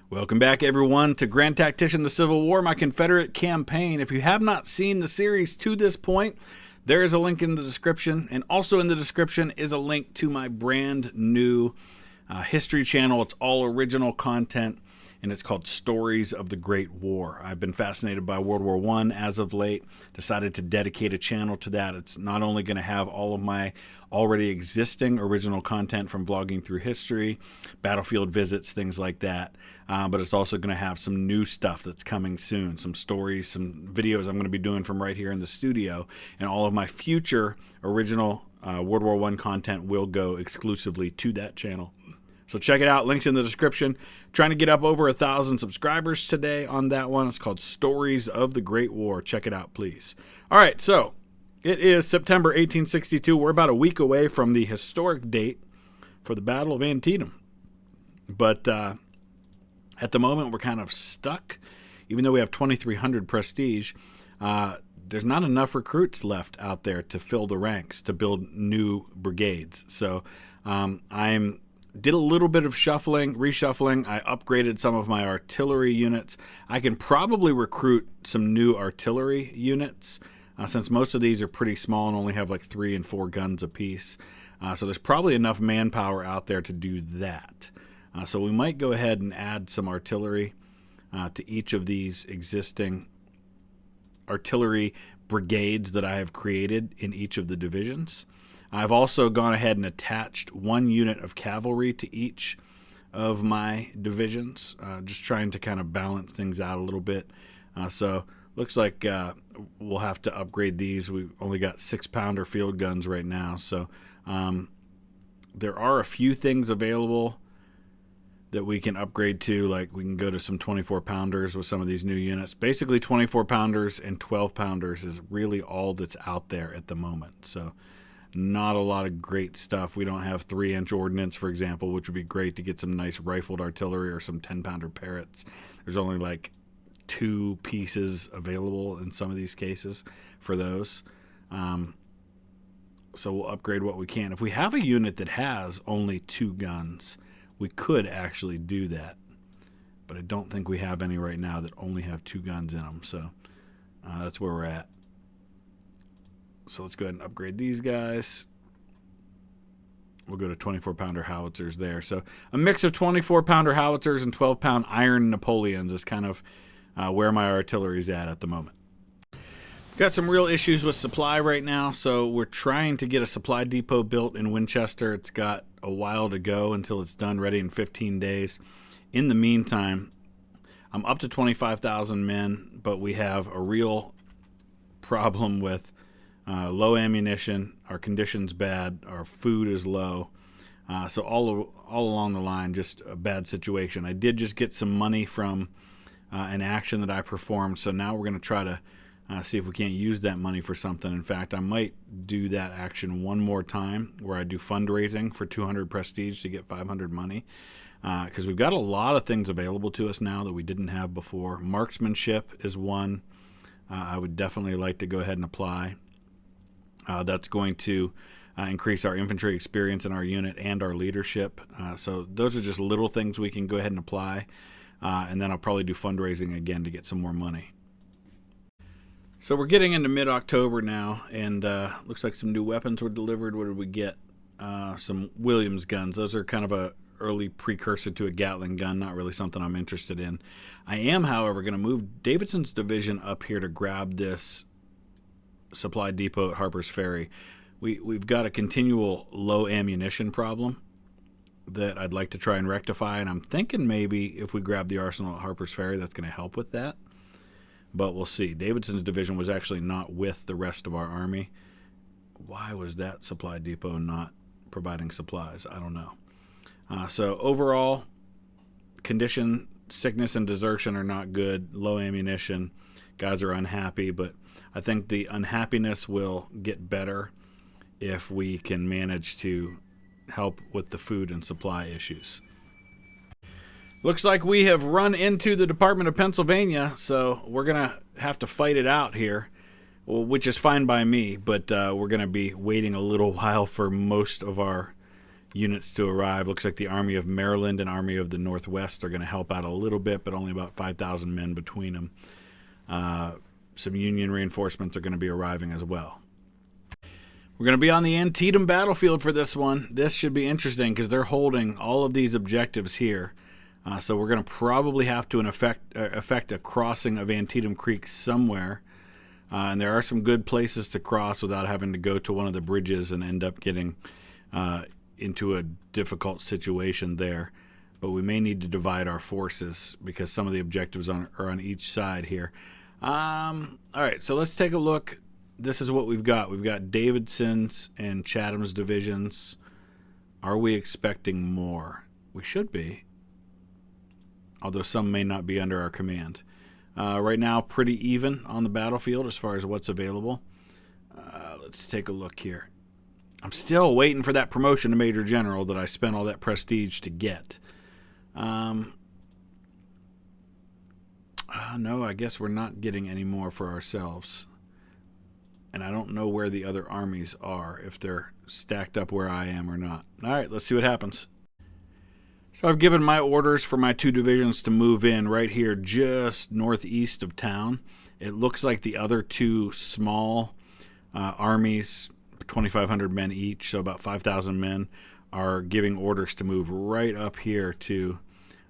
Welcome back, everyone, to Grand Tactician, the Civil War, my Confederate campaign. If you have not seen the series to this point, there is a link in the description, and also in the description is a link to my brand new history channel. It's all original content, and it's called Stories of the Great War. I've been fascinated by World War I as of late, decided to dedicate a channel to that. It's not only going to have all of my already existing original content from vlogging through history, battlefield visits, things like that, but it's also going to have some new stuff that's coming soon, some stories, some videos I'm going to be doing from right here in the studio, and all of my future original World War I content will go exclusively to that channel. So check it out. Links in the description. Trying to get up over 1,000 subscribers today on that one. It's called Stories of the Great War. Check it out, please. All right, so it is September 1862. We're about a week away from the historic date for the Battle of Antietam. But at the moment, we're kind of stuck. Even though we have 2,300 prestige, there's not enough recruits left out there to fill the ranks, to build new brigades. So did a little bit of reshuffling. I upgraded some of my artillery units. I can probably recruit some new artillery units since most of these are pretty small and only have like 3 and 4 guns apiece. So there's probably enough manpower out there to do that. So we might go ahead and add some artillery to each of these existing artillery brigades that I have created in each of the divisions. I've also gone ahead and attached 1 unit of cavalry to each of my divisions, just trying to kind of balance things out a little bit. So looks like we'll have to upgrade these. We've only got 6-pounder field guns right now. So there are a few things available that we can upgrade to, like we can go to some 24-pounders with some of these new units. Basically 24-pounders and 12-pounders is really all that's out there at the moment. So not a lot of great stuff. We don't have 3-inch ordnance, for example, which would be great to get some nice rifled artillery or some 10-pounder Parrots. There's only like 2 pieces available in some of these cases for those. So we'll upgrade what we can. If we have a unit that has only 2 guns, we could actually do that. But I don't think we have any right now that only have 2 guns in them. So that's where we're at. So let's go ahead and upgrade these guys. We'll go to 24-pounder howitzers there. So a mix of 24-pounder howitzers and 12-pound iron Napoleons is kind of where my artillery is at the moment. Got some real issues with supply right now, so we're trying to get a supply depot built in Winchester. It's got a while to go until it's done, ready in 15 days. In the meantime, I'm up to 25,000 men, but we have a real problem with low ammunition, our condition's bad, our food is low, so all along the line, just a bad situation. I did just get some money from an action that I performed, so now we're going to try to see if we can't use that money for something. In fact, I might do that action one more time where I do fundraising for 200 prestige to get 500 money, because we've got a lot of things available to us now that we didn't have before. Marksmanship is one I would definitely like to go ahead and apply. That's going to increase our infantry experience in our unit and our leadership. So those are just little things we can go ahead and apply. And then I'll probably do fundraising again to get some more money. So we're getting into mid-October now, and looks like some new weapons were delivered. What did we get? Some Williams guns. Those are kind of a early precursor to a Gatling gun, not really something I'm interested in. I am, however, going to move Davidson's division up here to grab this supply depot at Harper's Ferry. We've got a continual low ammunition problem that I'd like to try and rectify, and I'm thinking maybe if we grab the arsenal at Harper's Ferry, that's going to help with that. But we'll see. Davidson's division was actually not with the rest of our army. Why was that supply depot not providing supplies? I don't know. So overall, condition, sickness, and desertion are not good. Low ammunition. Guys are unhappy, but I think the unhappiness will get better if we can manage to help with the food and supply issues. Looks like we have run into the Department of Pennsylvania, so we're going to have to fight it out here, which is fine by me, but we're going to be waiting a little while for most of our units to arrive. Looks like the Army of Maryland and Army of the Northwest are going to help out a little bit, but only about 5,000 men between them. Some Union reinforcements are going to be arriving as well. We're going to be on the Antietam battlefield for this one. This should be interesting because they're holding all of these objectives here. So we're going to probably have to effect a crossing of Antietam Creek somewhere. And there are some good places to cross without having to go to one of the bridges and end up getting into a difficult situation there. But we may need to divide our forces because some of the objectives are on each side here. All right, so let's take a look. This is what we've got. We've got Davidson's and Chatham's divisions. Are we expecting more? We should be, although some may not be under our command. Right now, pretty even on the battlefield as far as what's available. Let's take a look here. I'm still waiting for that promotion to Major General that I spent all that prestige to get. No, I guess we're not getting any more for ourselves. And I don't know where the other armies are, if they're stacked up where I am or not. All right, let's see what happens. So I've given my orders for my 2 divisions to move in right here just northeast of town. It looks like the other 2 small armies, 2,500 men each, so about 5,000 men, are giving orders to move right up here to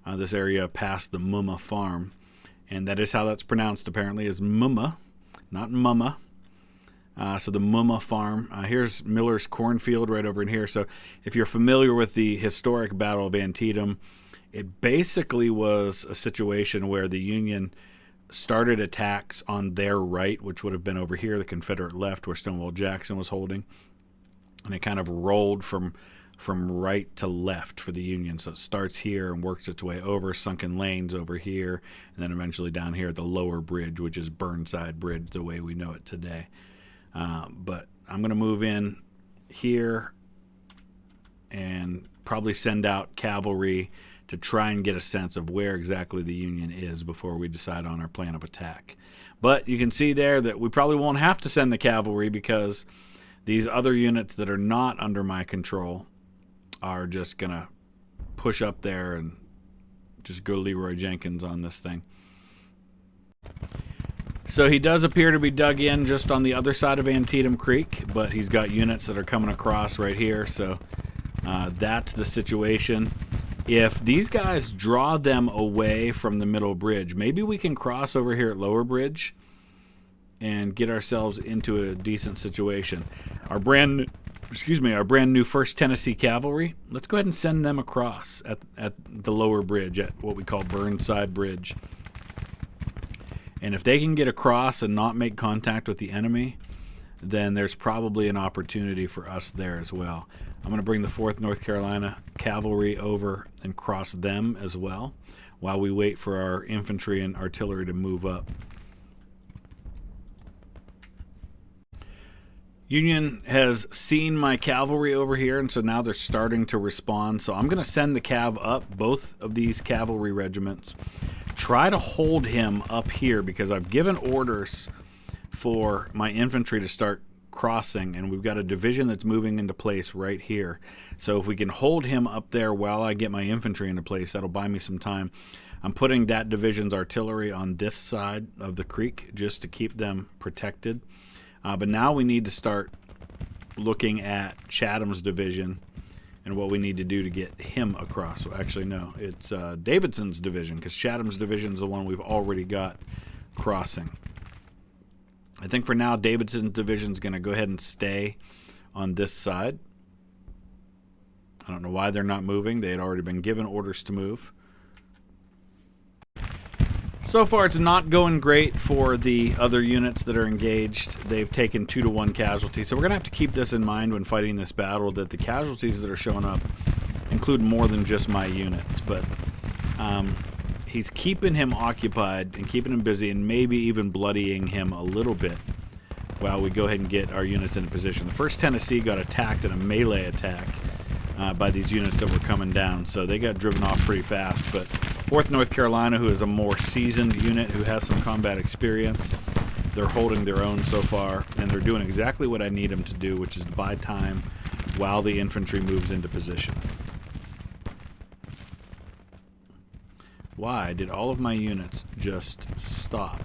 this area past the Mumma farm. And that is how that's pronounced, apparently, is Mumma, not Mumma. So the Mumma farm. Here's Miller's cornfield right over in here. So if you're familiar with the historic Battle of Antietam, it basically was a situation where the Union started attacks on their right, which would have been over here, the Confederate left, where Stonewall Jackson was holding. And it kind of rolled from right to left for the Union. So it starts here and works its way over, sunken lanes over here, and then eventually down here at the lower bridge, which is Burnside Bridge, the way we know it today. But I'm going to move in here and probably send out cavalry to try and get a sense of where exactly the Union is before we decide on our plan of attack. But you can see there that we probably won't have to send the cavalry because these other units that are not under my control are just going to push up there and just go Leroy Jenkins on this thing. So he does appear to be dug in just on the other side of Antietam Creek, but he's got units that are coming across right here, so that's the situation. If these guys draw them away from the middle bridge, maybe we can cross over here at Lower Bridge and get ourselves into a decent situation. Our brand new 1st Tennessee Cavalry, let's go ahead and send them across at the Lower Bridge, at what we call Burnside Bridge. And if they can get across and not make contact with the enemy, then there's probably an opportunity for us there as well. I'm going to bring the 4th North Carolina Cavalry over and cross them as well while we wait for our infantry and artillery to move up. Union has seen my cavalry over here, and so now they're starting to respond. So I'm going to send the cav up, both of these cavalry regiments. Try to hold him up here because I've given orders for my infantry to start crossing, and we've got a division that's moving into place right here. So if we can hold him up there while I get my infantry into place, that'll buy me some time. I'm putting that division's artillery on this side of the creek just to keep them protected. But now we need to start looking at Chatham's division and what we need to do to get him across. Well, actually, no, it's Davidson's division, because Chatham's division is the one we've already got crossing. I think for now, Davidson's division is going to go ahead and stay on this side. I don't know why they're not moving. They had already been given orders to move. So far, it's not going great for the other units that are engaged. They've taken 2-to-1 casualties. So we're going to have to keep this in mind when fighting this battle, that the casualties that are showing up include more than just my units. But he's keeping him occupied and keeping him busy and maybe even bloodying him a little bit while we go ahead and get our units into position. The 1st Tennessee got attacked in a melee attack by these units that were coming down, so they got driven off pretty fast. But 4th North Carolina, who is a more seasoned unit who has some combat experience, they're holding their own so far, and they're doing exactly what I need them to do, which is to buy time while the infantry moves into position. Why did all of my units just stop?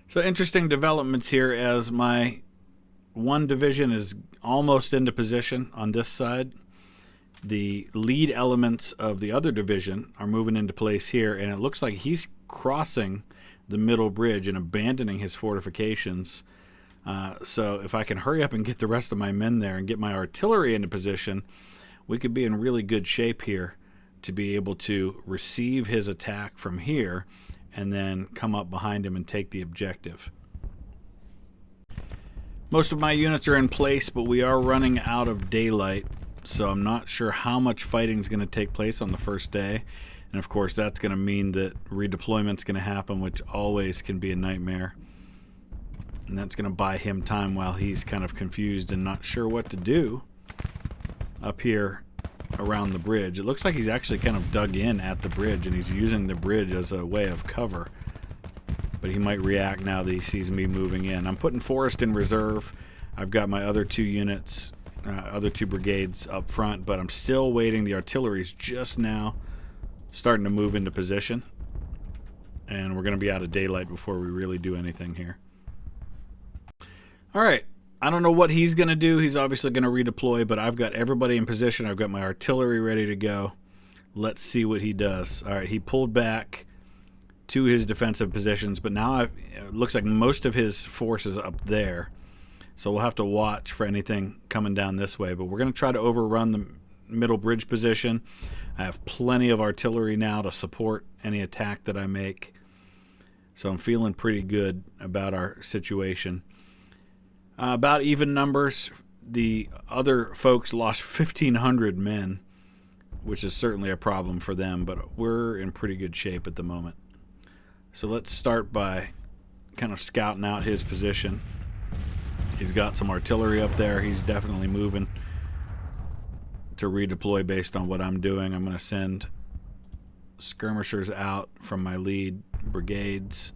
So interesting developments here as my one division is almost into position on this side. The lead elements of the other division are moving into place here, and it looks like he's crossing the middle bridge and abandoning his fortifications. So if I can hurry up and get the rest of my men there and get my artillery into position, we could be in really good shape here to be able to receive his attack from here and then come up behind him and take the objective. Most of my units are in place, but we are running out of daylight, so I'm not sure how much fighting is going to take place on the first day. And of course, that's going to mean that redeployment's going to happen, which always can be a nightmare. And that's going to buy him time while he's kind of confused and not sure what to do up here around the bridge. It looks like he's actually kind of dug in at the bridge, and he's using the bridge as a way of cover. But he might react now that he sees me moving in. I'm putting Forrest in reserve. I've got my other two units, other two brigades up front, but I'm still waiting. The artillery's just now starting to move into position, and we're going to be out of daylight before we really do anything here. All right. I don't know what he's going to do. He's obviously going to redeploy, but I've got everybody in position. I've got my artillery ready to go. Let's see what he does. All right, he pulled back to his defensive positions, but now it looks like most of his force is up there. So we'll have to watch for anything coming down this way, but we're going to try to overrun the middle bridge position. I have plenty of artillery now to support any attack that I make. So I'm feeling pretty good about our situation. About even numbers. The other folks lost 1,500 men, which is certainly a problem for them, but we're in pretty good shape at the moment. So let's start by kind of scouting out his position. He's got some artillery up there. He's definitely moving to redeploy based on what I'm doing. I'm going to send skirmishers out from my lead brigades.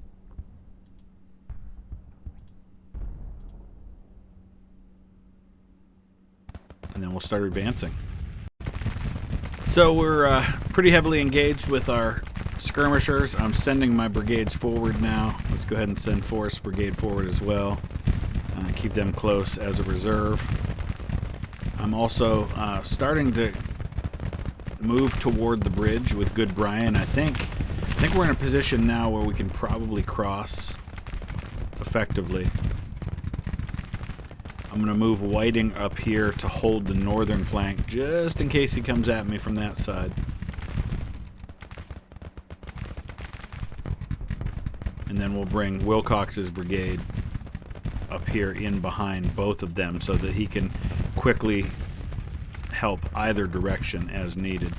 And then we'll start advancing. So we're pretty heavily engaged with our skirmishers. I'm sending my brigades forward now. Let's go ahead and send Forrest Brigade forward as well. Keep them close as a reserve. I'm also starting to move toward the bridge with Good Brian. I think we're in a position now where we can probably cross effectively. I'm going to move Whiting up here to hold the northern flank just in case he comes at me from that side. And then we'll bring Wilcox's brigade up here in behind both of them so that he can quickly help either direction as needed.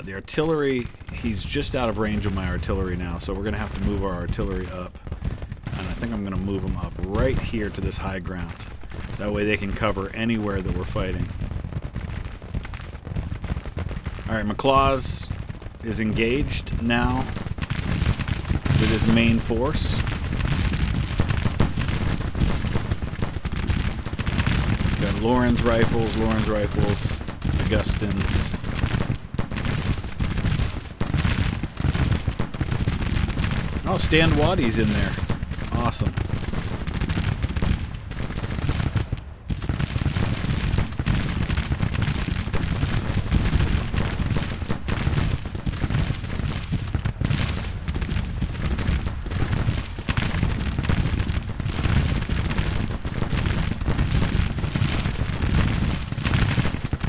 The artillery, he's just out of range of my artillery now, so we're going to have to move our artillery up. And I think I'm going to move them up right here to this high ground. That way they can cover anywhere that we're fighting. Alright, McLaws is engaged now with his main force. Got Lauren's rifles, Augustins. Oh, Stan Waddy's in there. Awesome.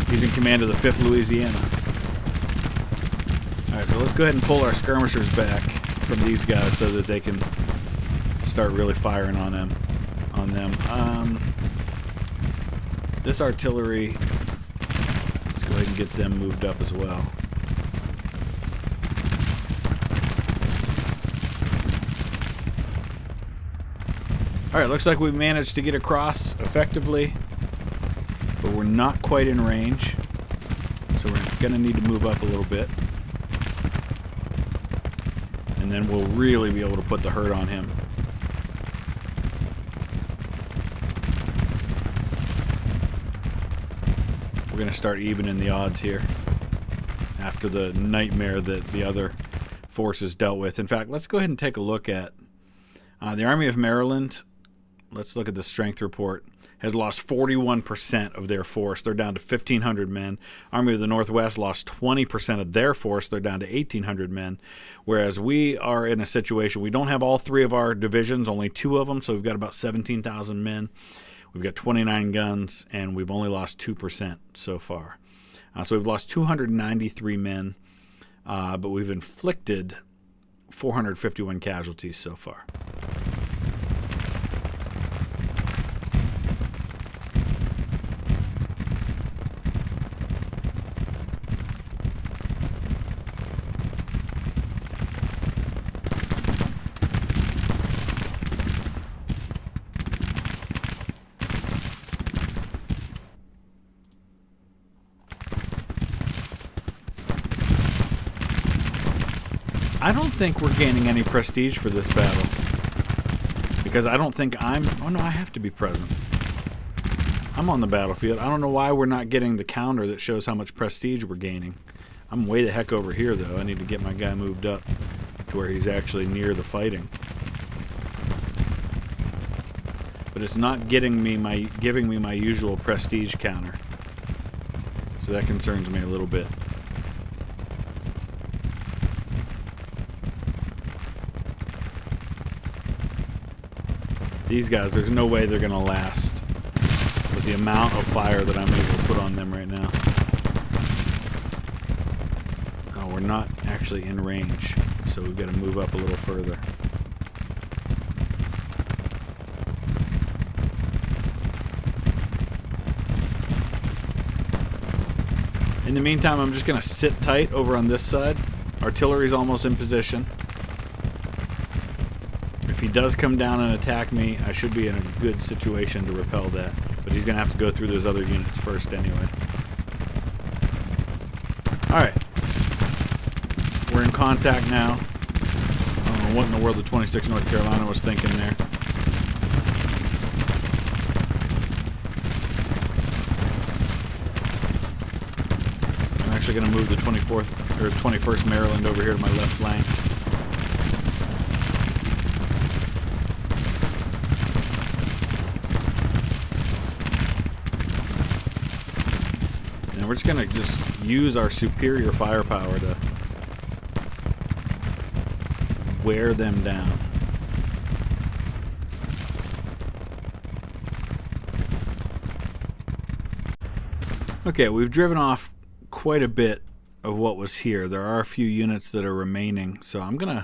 He's in command of the 5th Louisiana. Alright, so let's go ahead and pull our skirmishers back from these guys so that they can start really firing on them. This artillery, let's go ahead and get them moved up as well. Alright, looks like we managed to get across effectively, but we're not quite in range, so we're going to need to move up a little bit. And then we'll really be able to put the hurt on him. going to start evening the odds here after the nightmare that the other forces dealt with. In fact, let's go ahead and take a look at the Army of Maryland. Let's look at the strength report. Has lost 41% of their force. They're down to 1,500 men. Army of the Northwest lost 20% of their force. They're down to 1,800 men. Whereas we are in a situation, we don't have all three of our divisions, only two of them, so we've got about 17,000 men. We've got 29 guns, and we've only lost 2% so far. So we've lost 293 men, but we've inflicted 451 casualties so far. I don't think we're gaining any prestige for this battle, because I don't think I have to be present. I'm on the battlefield. I don't know why we're not getting the counter that shows how much prestige we're gaining. I'm way the heck over here, though. I need to get my guy moved up to where he's actually near the fighting. But it's not giving me my usual prestige counter. So that concerns me a little bit. These guys, there's no way they're going to last with the amount of fire that I'm able to put on them right now. Oh, we're not actually in range, so we've got to move up a little further. In the meantime, I'm just going to sit tight over on this side. Artillery's almost in position. If he does come down and attack me, I should be in a good situation to repel that. But he's going to have to go through those other units first anyway. Alright. We're in contact now. I don't know what in the world the 26th North Carolina was thinking there. I'm actually going to move the 21st Maryland over here to my left flank. We're just going to use our superior firepower to wear them down. Okay, we've driven off quite a bit of what was here. There are a few units that are remaining, so I'm going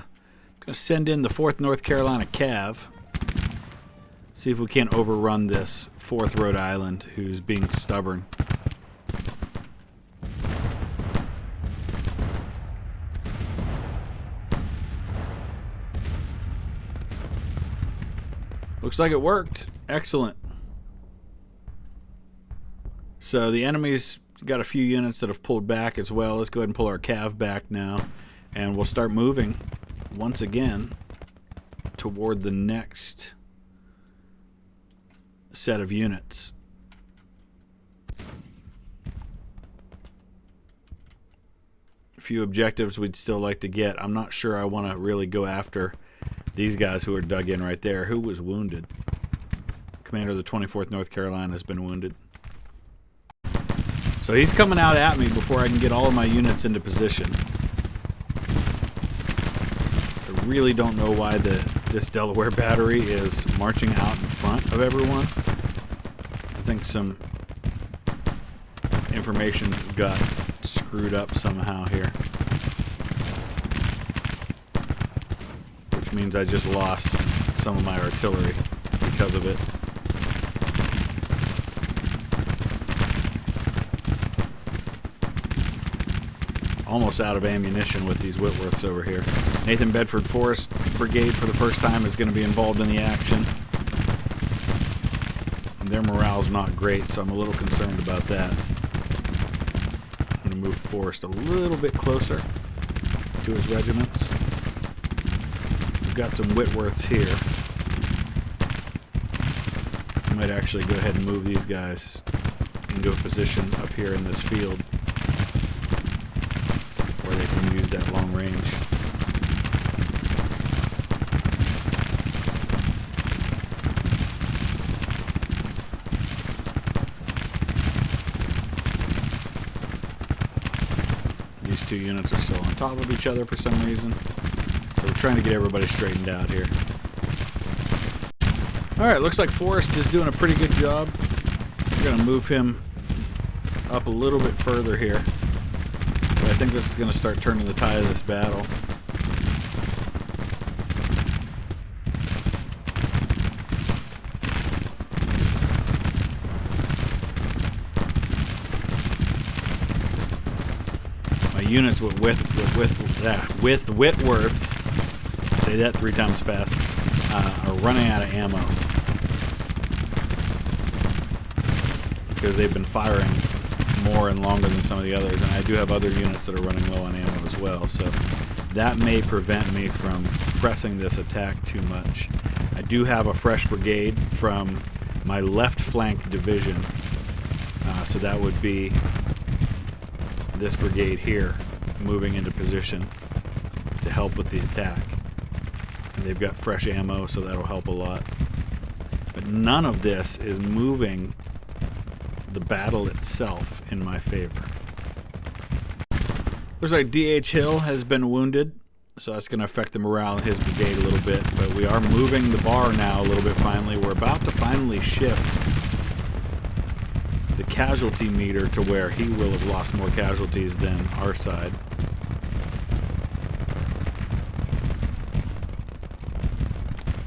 to send in the 4th North Carolina Cav. See if we can't overrun this 4th Rhode Island, who's being stubborn. Looks like it worked. Excellent. So the enemy's got a few units that have pulled back as well. Let's go ahead and pull our cav back now, and we'll start moving once again toward the next set of units. A few objectives we'd still like to get. I'm not sure I want to really go after these guys who are dug in right there. Who was wounded? Commander of the 24th North Carolina has been wounded. So he's coming out at me before I can get all of my units into position. I really don't know why this Delaware battery is marching out in front of everyone. I think some information got screwed up somehow here. Which means I just lost some of my artillery because of it. Almost out of ammunition with these Whitworths over here. Nathan Bedford Forest Brigade for the first time is going to be involved in the action. And their morale's not great, so I'm a little concerned about that. I'm going to move Forrest a little bit closer to his regiments. We've got some Whitworths here. I might actually go ahead and move these guys into a position up here in this field where they can use that long range. These two units are still on top of each other for some reason. So we're trying to get everybody straightened out here. Alright, looks like Forrest is doing a pretty good job. We're going to move him up a little bit further here. But I think this is going to start turning the tide of this battle. My units with Whitworths, say that 3 times fast, are running out of ammo. Because they've been firing more and longer than some of the others, and I do have other units that are running low on ammo as well, so that may prevent me from pressing this attack too much. I do have a fresh brigade from my left flank division, so that would be this brigade here moving into position to help with the attack. And they've got fresh ammo, so that'll help a lot. But none of this is moving the battle itself in my favor. Looks like D.H. Hill has been wounded, so that's going to affect the morale in his brigade a little bit, but we are moving the bar now a little bit finally. We're about to finally shift the casualty meter to where he will have lost more casualties than our side.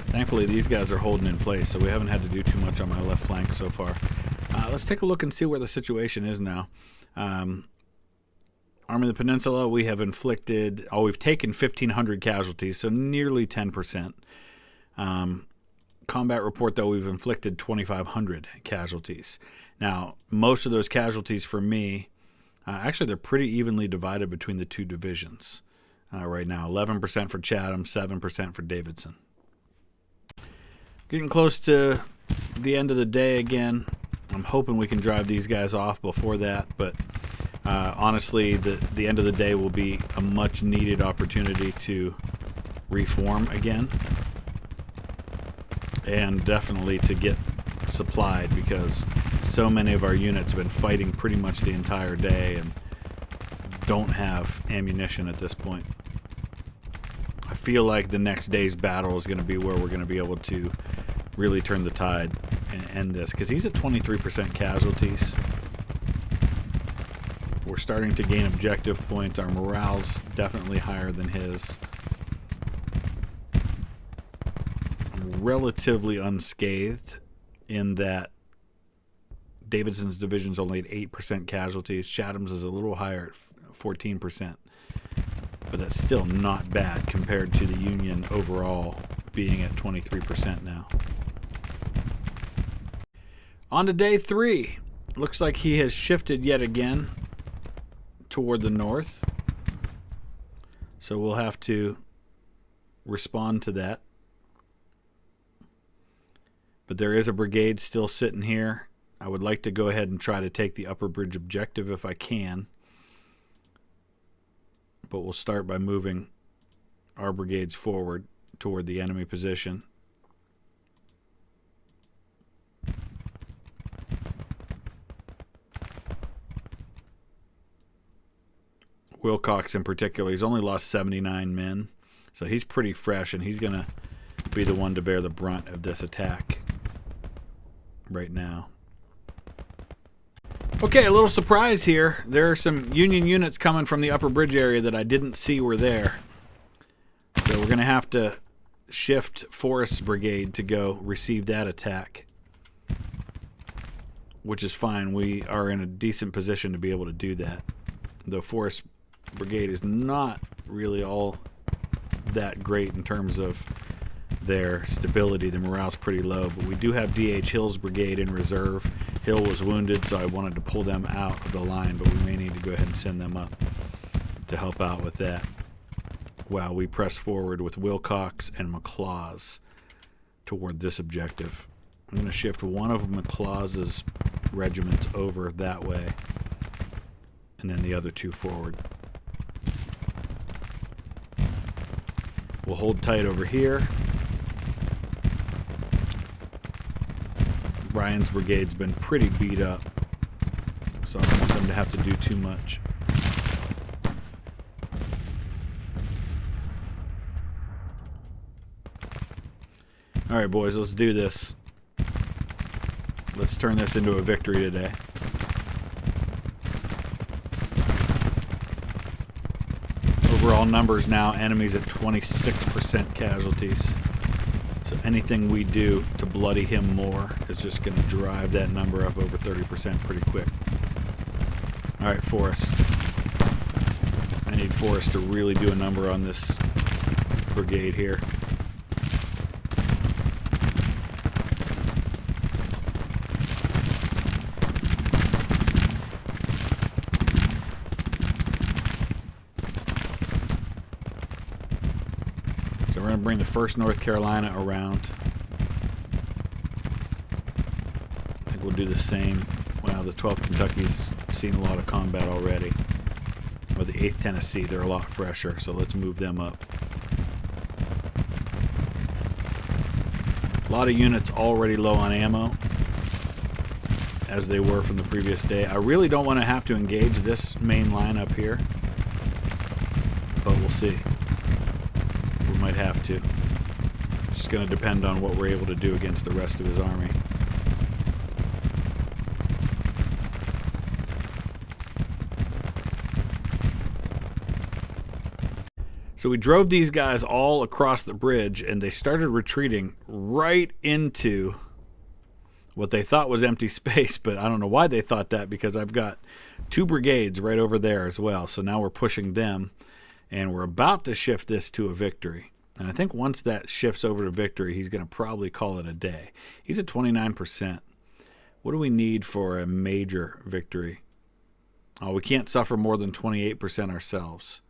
Thankfully, these guys are holding in place, so we haven't had to do too much on my left flank so far. Let's take a look and see where the situation is now. Army of the Peninsula, we have inflicted... we've taken 1,500 casualties, so nearly 10%. Combat report, though, we've inflicted 2,500 casualties. Now, most of those casualties for me, actually they're pretty evenly divided between the two divisions right now. 11% for Chatham, 7% for Davidson. Getting close to the end of the day again. I'm hoping we can drive these guys off before that, but honestly, the end of the day will be a much needed opportunity to reform again, and definitely to get supplied, because so many of our units have been fighting pretty much the entire day and don't have ammunition at this point. I feel like the next day's battle is going to be where we're going to be able to really turn the tide and end this, because he's at 23% casualties. We're starting to gain objective points. Our morale's definitely higher than his. I'm relatively unscathed in that Davidson's division's only at 8% casualties. Chatham's is a little higher at 14%. But that's still not bad compared to the Union overall being at 23% now. On to day 3. Looks like he has shifted yet again toward the north. So we'll have to respond to that. But there is a brigade still sitting here. I would like to go ahead and try to take the upper bridge objective if I can. But we'll start by moving our brigades forward toward the enemy position. Wilcox in particular, he's only lost 79 men, so he's pretty fresh, and he's going to be the one to bear the brunt of this attack right now. Okay, a little surprise here. There are some Union units coming from the upper bridge area that I didn't see were there. So we're going to have to shift Forrest's brigade to go receive that attack, which is fine. We are in a decent position to be able to do that. Though Forrest's brigade is not really all that great in terms of their stability. The morale's pretty low, but we do have D.H. Hill's brigade in reserve. Hill was wounded, so I wanted to pull them out of the line, but we may need to go ahead and send them up to help out with that while we press forward with Wilcox and McLaws toward this objective. I'm going to shift one of McLaws's regiments over that way, and then the other 2 forward. We'll hold tight over here. Brian's brigade's been pretty beat up, so I don't want them to have to do too much. All right, boys, let's do this. Let's turn this into a victory today. Overall numbers now, enemies at 26% casualties. So anything we do to bloody him more is just going to drive that number up over 30% pretty quick. All right, Forrest. I need Forrest to really do a number on this brigade here. We're going to bring the 1st North Carolina around. I think we'll do the same. Well, the 12th Kentucky's seen a lot of combat already. Or the 8th Tennessee, they're a lot fresher, so let's move them up. A lot of units already low on ammo, as they were from the previous day. I really don't want to have to engage this main line up here, but we'll see. Might have to. It's just going to depend on what we're able to do against the rest of his army. So we drove these guys all across the bridge, and they started retreating right into what they thought was empty space, but I don't know why they thought that, because I've got 2 brigades right over there as well. So now we're pushing them, and we're about to shift this to a victory. And I think once that shifts over to victory, he's going to probably call it a day. He's at 29%. What do we need for a major victory? Oh, we can't suffer more than 28% ourselves.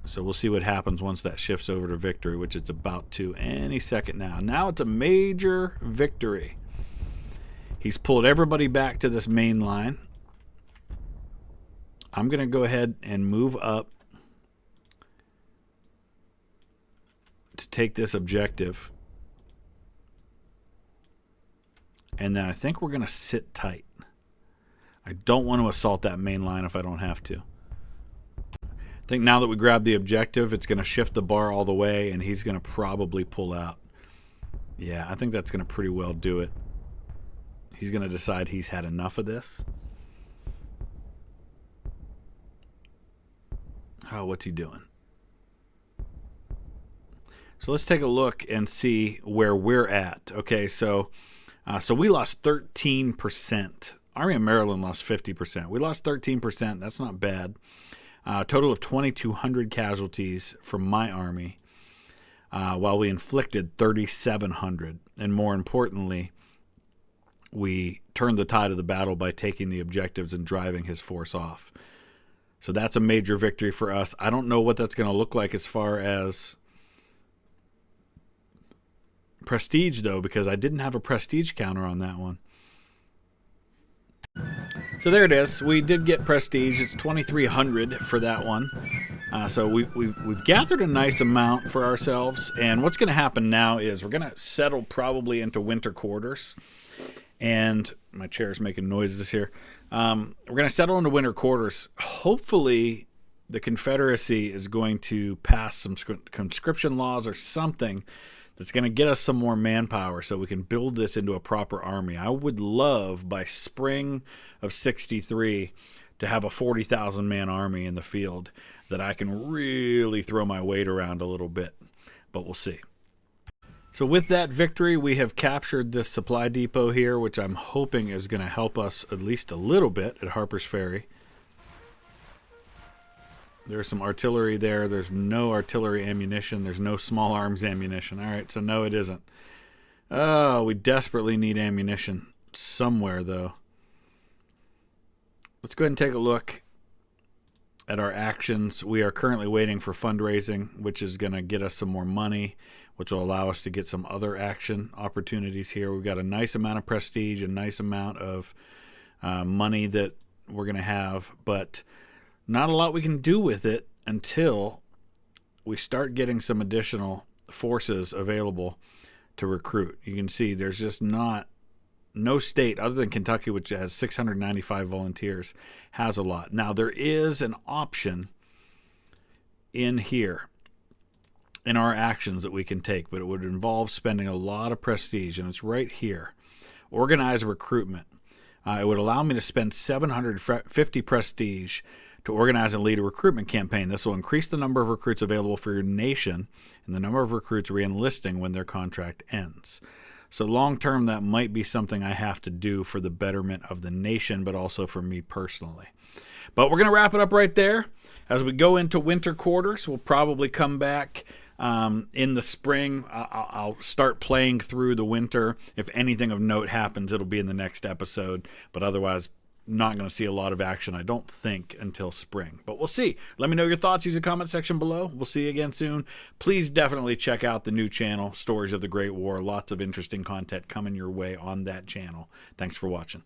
So we'll see what happens once that shifts over to victory, which it's about to any second now. Now it's a major victory. He's pulled everybody back to this main line. I'm going to go ahead and move up to take this objective. And then I think we're going to sit tight. I don't want to assault that main line if I don't have to. I think now that we grab the objective, it's going to shift the bar all the way, and he's going to probably pull out. Yeah, I think that's going to pretty well do it. He's going to decide he's had enough of this. Oh, what's he doing? So let's take a look and see where we're at. Okay, so we lost 13%. Army of Maryland lost 50%. We lost 13%. That's not bad. A total of 2,200 casualties from my army, while we inflicted 3,700. And more importantly, we turned the tide of the battle by taking the objectives and driving his force off. So that's a major victory for us. I don't know what that's going to look like as far as prestige, though, because I didn't have a prestige counter on that one. So there it is. We did get prestige. It's 2,300 for that one. So we've gathered a nice amount for ourselves. And what's going to happen now is we're going to settle probably into winter quarters. And my chair is making noises here. We're going to settle into winter quarters. Hopefully, the Confederacy is going to pass some conscription laws or something that's going to get us some more manpower so we can build this into a proper army. I would love, by spring of 63, to have a 40,000-man army in the field that I can really throw my weight around a little bit. But we'll see. So with that victory, we have captured this supply depot here, which I'm hoping is going to help us at least a little bit at Harper's Ferry. There's some artillery there. There's no artillery ammunition. There's no small arms ammunition. All right, so no, it isn't. Oh, we desperately need ammunition somewhere, though. Let's go ahead and take a look. at our actions. We are currently waiting for fundraising, which is going to get us some more money, which will allow us to get some other action opportunities here. We've got a nice amount of prestige, a nice amount of money that we're going to have, but not a lot we can do with it until we start getting some additional forces available to recruit. You can see there's just no state other than Kentucky, which has 695 volunteers, has a lot. Now, there is an option in here in our actions that we can take, but it would involve spending a lot of prestige, and it's right here. Organize recruitment. It would allow me to spend 750 prestige to organize and lead a recruitment campaign. This will increase the number of recruits available for your nation and the number of recruits re-enlisting when their contract ends. So long term, that might be something I have to do for the betterment of the nation, but also for me personally. But we're going to wrap it up right there. As we go into winter quarters, we'll probably come back in the spring. I'll start playing through the winter. If anything of note happens, it'll be in the next episode. But otherwise, not going to see a lot of action, I don't think, until spring. But we'll see. Let me know your thoughts. Use the comment section below. We'll see you again soon. Please definitely check out the new channel, Stories of the Great War. Lots of interesting content coming your way on that channel. Thanks for watching.